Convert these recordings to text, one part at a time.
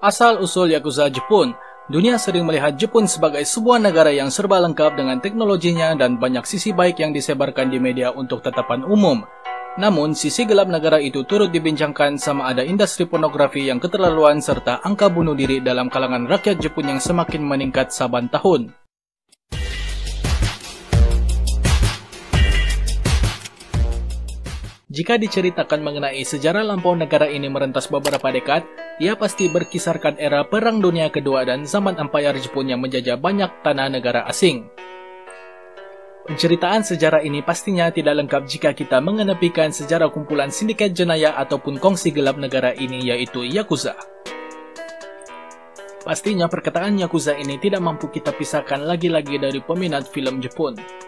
Asal-usul Yakuza Jepun. Dunia sering melihat Jepun sebagai sebuah negara yang serba lengkap dengan teknologinya dan banyak sisi baik yang disebarkan di media untuk tatapan umum. Namun, sisi gelap negara itu turut dibincangkan sama ada industri pornografi yang keterlaluan serta angka bunuh diri dalam kalangan rakyat Jepun yang semakin meningkat saban tahun. Jika diceritakan mengenai sejarah lampau negara ini merentas beberapa dekad, ia pasti berkisarkan era Perang Dunia Kedua dan zaman Empire Jepun yang menjajah banyak tanah negara asing. Penceritaan sejarah ini pastinya tidak lengkap jika kita mengenepikan sejarah kumpulan sindikat jenayah ataupun kongsi gelap negara ini, yaitu Yakuza. Pastinya perkataan Yakuza ini tidak mampu kita pisahkan lagi-lagi dari peminat film Jepun.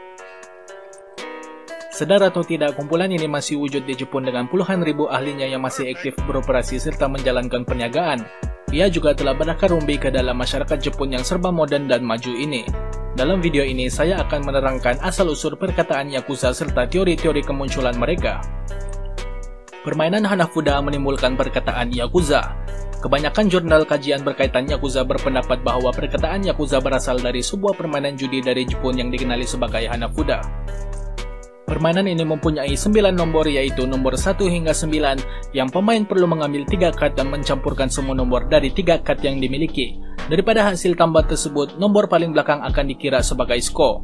Sadar atau tidak, kumpulan ini masih wujud di Jepun dengan puluhan ribu ahlinya yang masih aktif beroperasi serta menjalankan perniagaan. Ia juga telah berakar umbi ke dalam masyarakat Jepun yang serba modern dan maju ini. Dalam video ini, saya akan menerangkan asal-usul perkataan Yakuza serta teori-teori kemunculan mereka. Permainan Hanafuda menimbulkan perkataan Yakuza. Kebanyakan jurnal kajian berkaitan Yakuza berpendapat bahwa perkataan Yakuza berasal dari sebuah permainan judi dari Jepun yang dikenali sebagai Hanafuda. Permainan ini mempunyai 9 nombor, yaitu nomor 1 hingga 9 yang pemain perlu mengambil 3 kad dan mencampurkan semua nomor dari 3 kad yang dimiliki. Daripada hasil tambah tersebut, nomor paling belakang akan dikira sebagai skor.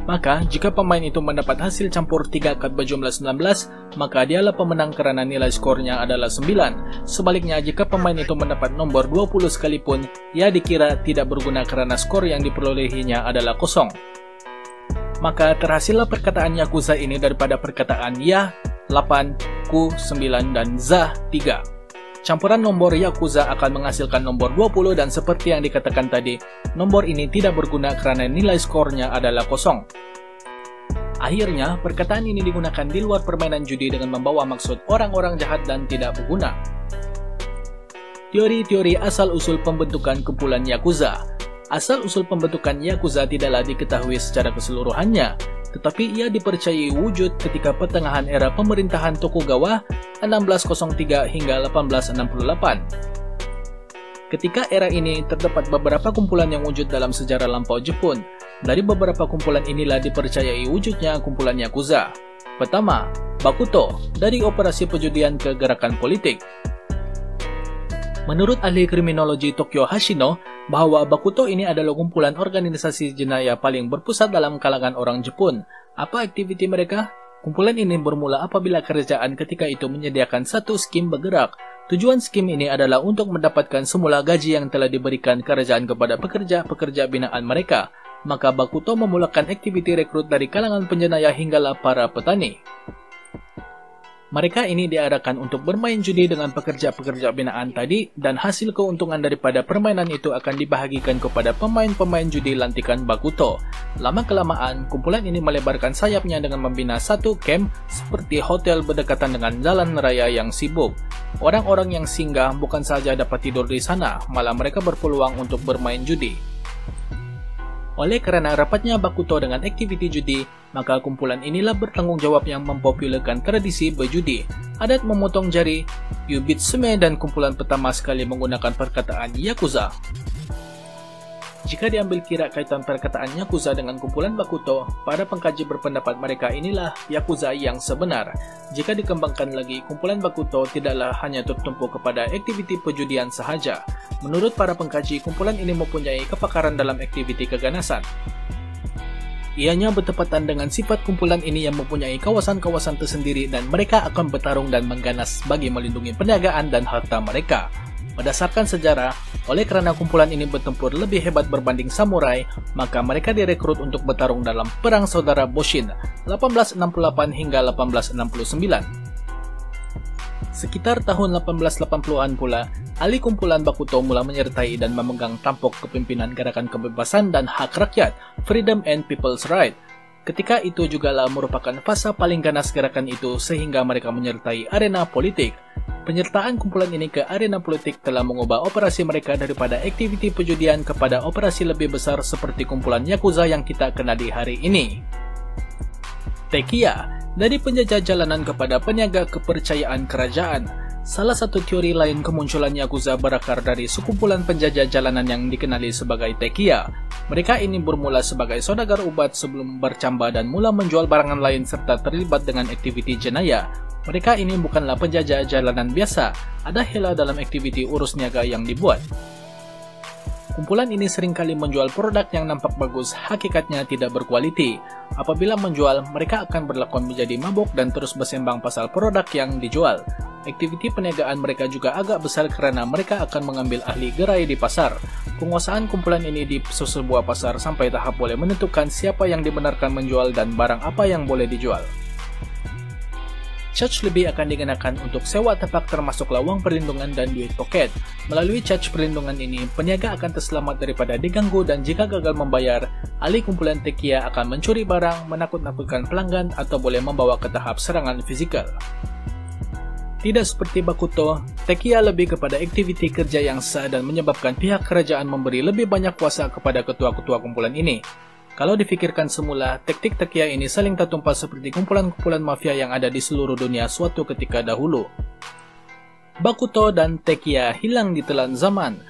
Maka, jika pemain itu mendapat hasil campur 3 kad berjumlah 19, maka dialah pemenang karena nilai skornya adalah 9. Sebaliknya, jika pemain itu mendapat nomor 20 sekalipun, ia dikira tidak berguna karena skor yang diperolehinya adalah kosong. Maka terhasillah perkataan Yakuza ini daripada perkataan Ya 8, Ku 9, dan Za 3. Campuran nombor Yakuza akan menghasilkan nomor 20 dan seperti yang dikatakan tadi, nomor ini tidak berguna karena nilai skornya adalah kosong. Akhirnya, perkataan ini digunakan di luar permainan judi dengan membawa maksud orang-orang jahat dan tidak berguna. Teori-teori asal-usul pembentukan kumpulan Yakuza. Asal-usul pembentukan Yakuza tidaklah diketahui secara keseluruhannya, tetapi ia dipercayai wujud ketika pertengahan era pemerintahan Tokugawa 1603 hingga 1868. Ketika era ini terdapat beberapa kumpulan yang wujud dalam sejarah lampau Jepun. Dari beberapa kumpulan inilah dipercayai wujudnya kumpulan Yakuza. Pertama, Bakuto, dari operasi perjudian ke gerakan politik. Menurut ahli kriminologi Tokyo Hashino, bahwa Bakuto ini adalah kumpulan organisasi jenayah paling berpusat dalam kalangan orang Jepun. Apa aktiviti mereka? Kumpulan ini bermula apabila kerajaan ketika itu menyediakan satu skim bergerak. Tujuan skim ini adalah untuk mendapatkan semula gaji yang telah diberikan kerajaan kepada pekerja-pekerja binaan mereka. Maka Bakuto memulakan aktiviti rekrut dari kalangan penjenayah hinggalah para petani. Mereka ini diarahkan untuk bermain judi dengan pekerja-pekerja binaan tadi dan hasil keuntungan daripada permainan itu akan dibahagikan kepada pemain-pemain judi lantikan Bakuto. Lama-kelamaan, kumpulan ini melebarkan sayapnya dengan membina satu camp seperti hotel berdekatan dengan jalan raya yang sibuk. Orang-orang yang singgah bukan saja dapat tidur di sana, malah mereka berpeluang untuk bermain judi. Oleh karena rapatnya Bakuto dengan aktiviti judi, maka kumpulan inilah bertanggung jawab yang mempopulerkan tradisi berjudi. Adat memotong jari, Yubitsume, dan kumpulan pertama sekali menggunakan perkataan Yakuza. Jika diambil kira kaitan perkataan Yakuza dengan kumpulan Bakuto, para pengkaji berpendapat mereka inilah Yakuza yang sebenar. Jika dikembangkan lagi, kumpulan Bakuto tidaklah hanya tertumpu kepada aktiviti perjudian sahaja. Menurut para pengkaji, kumpulan ini mempunyai kepakaran dalam aktiviti keganasan. Ianya bertepatan dengan sifat kumpulan ini yang mempunyai kawasan-kawasan tersendiri dan mereka akan bertarung dan mengganas bagi melindungi perniagaan dan harta mereka. Berdasarkan sejarah, oleh kerana kumpulan ini bertempur lebih hebat berbanding samurai, maka mereka direkrut untuk bertarung dalam Perang Saudara Boshin 1868 hingga 1869. Sekitar tahun 1880-an pula, ahli kumpulan Bakuto mula menyertai dan memegang tampuk kepimpinan gerakan kebebasan dan hak rakyat, Freedom and People's Right. Ketika itu jugalah merupakan fasa paling ganas gerakan itu sehingga mereka menyertai arena politik. Penyertaan kumpulan ini ke arena politik telah mengubah operasi mereka daripada aktiviti perjudian kepada operasi lebih besar seperti kumpulan Yakuza yang kita kenali hari ini. Tekiya, dari penjajah jalanan kepada peniaga kepercayaan kerajaan. Salah satu teori lain kemunculan Yakuza berakar dari sekumpulan penjajah jalanan yang dikenali sebagai Tekiya. Mereka ini bermula sebagai saudagar obat sebelum bercambah dan mula menjual barangan lain serta terlibat dengan aktiviti jenayah. Mereka ini bukanlah penjajah jalanan biasa, ada hela dalam aktiviti urus niaga yang dibuat. Kumpulan ini seringkali menjual produk yang nampak bagus, hakikatnya tidak berkualiti. Apabila menjual, mereka akan berlakon menjadi mabuk dan terus bersembang pasal produk yang dijual. Aktiviti perniagaan mereka juga agak besar karena mereka akan mengambil ahli gerai di pasar. Penguasaan kumpulan ini di sebuah pasar sampai tahap boleh menentukan siapa yang dibenarkan menjual dan barang apa yang boleh dijual. Charge lebih akan dikenakan untuk sewa tapak termasuk lawang perlindungan dan duit poket. Melalui charge perlindungan ini, peniaga akan terselamat daripada diganggu dan jika gagal membayar, ahli kumpulan Tekiya akan mencuri barang, menakut-nakutkan pelanggan atau boleh membawa ke tahap serangan fisikal. Tidak seperti Bakuto, Tekiya lebih kepada aktiviti kerja yang sah dan menyebabkan pihak kerajaan memberi lebih banyak kuasa kepada ketua-ketua kumpulan ini. Kalau difikirkan semula, taktik Tekiya ini saling tertumpas seperti kumpulan-kumpulan mafia yang ada di seluruh dunia suatu ketika dahulu. Bakuto dan Tekiya hilang di telan zaman.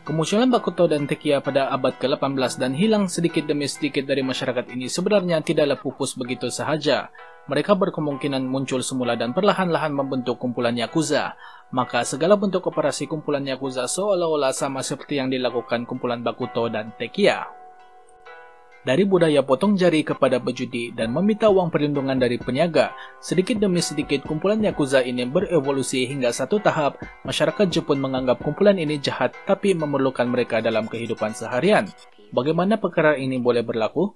Kemunculan Bakuto dan Tekiya pada abad ke-18 dan hilang sedikit demi sedikit dari masyarakat ini sebenarnya tidaklah pupus begitu sahaja. Mereka berkemungkinan muncul semula dan perlahan-lahan membentuk kumpulan Yakuza. Maka segala bentuk operasi kumpulan Yakuza seolah-olah sama seperti yang dilakukan kumpulan Bakuto dan Tekiya. Dari budaya potong jari kepada berjudi dan meminta uang perlindungan dari peniaga, sedikit demi sedikit kumpulan Yakuza ini berevolusi hingga satu tahap masyarakat Jepun menganggap kumpulan ini jahat tapi memerlukan mereka dalam kehidupan seharian. Bagaimana perkara ini boleh berlaku?